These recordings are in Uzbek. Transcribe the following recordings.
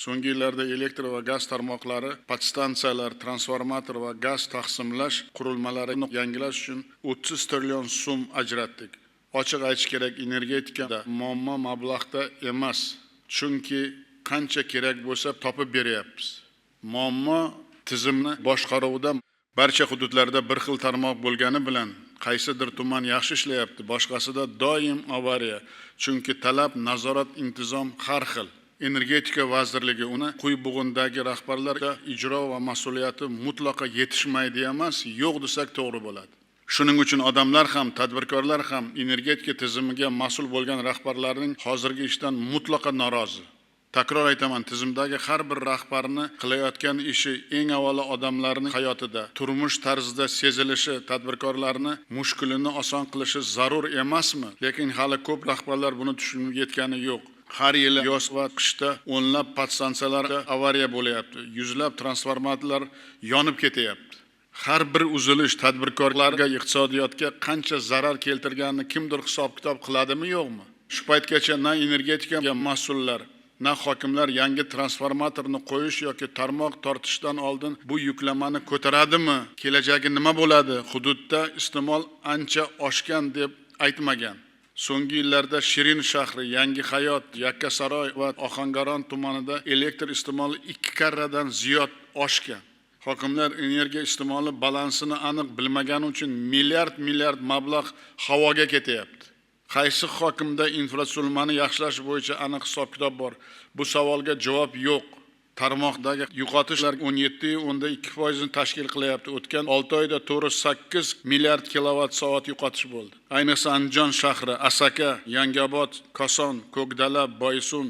So'nggi yillarda elektr va gaz tarmoqlari, podstansiyalar, transformator va gaz taqsimlash qurilmalarini yangilash uchun 30 trillion so'm ajratdik. Ochiq aytish kerak, energetikada muammo mablag'da emas, chunki qancha kerak bo'lsa topib beryapmiz. Muammo tizimni boshqaruvda barcha hududlarda bir xil tarmoq bo'lgani bilan qaysidir tuman yaxshi ishlayapti, boshqasida doim avariya. Chunki talab, nazorat, intizom har xil. Energetika vazirligi uni Quyibug'indagi rahbarlar ijro va mas'uliyati mutlaqo yetishmaydi emas, yo'q desak to'g'ri bo'ladi. Shuning uchun odamlar ham, tadbirkorlar ham energetika tizimiga mas'ul bo'lgan rahbarlarning hozirgi ishdan mutlaqo norozi. Takror aytaman, tizimdagi har bir rahbarni qilayotgan ishi eng avvalo odamlarning hayotida, turmush tarzida sezilishi, tadbirkorlarni mushkulini oson qilishi zarur emasmi? Lekin hali ko'p rahbarlar buni tushunib yetgani yo'q. Har yili yoz va qishda o'nlab podstansiyalarda avariya bo'layapti, yuzlab transformatorlar yonib ketyapti. Har bir uzilish tadbirkorlarga, iqtisodiyotga qancha zarar keltirganini kimdir hisob-kitob qiladimi, yo'qmi? Shu paytgacha na energetika mas'ullar, na hokimlar yangi transformatorni qo'yish yoki tarmoq tortishdan oldin bu yuklamani ko'taradimi? Kelajagi nima bo'ladi? Hududda iste'mol ancha oshgan deb aytmagan. So'nggi yillarda Shirin shahri, Yangi Hayot, Yakkasaroy va Ohangaron tumanida elektr iste'moli 2 karradan ziyod oshgan. Hokimlar energiya iste'moli balansini aniq bilmagani uchun milliard mablag' havoga ketyapti. Qaysi hokimda infratuzilmani yaxshilash bo'yicha aniq hisob-kitob bor? Bu savolga javob yo'q. Tarmoqdagi yo'qotishlar 17.2% tashkil qilyapti. O'tgan 6 oyda 8 milliard kilovat soat yo'qotish bo'ldi. Ayniqsa Andijon shahri, Asaka, Yangiobod, Koson, Ko'kdala, Boysun,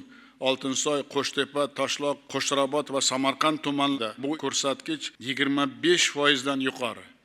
Oltinsoy, Qo'shtepa, Toshloq, Qo'shrobod va Samarqand tumanlarida bu ko'rsatkich 25% dan yuqori.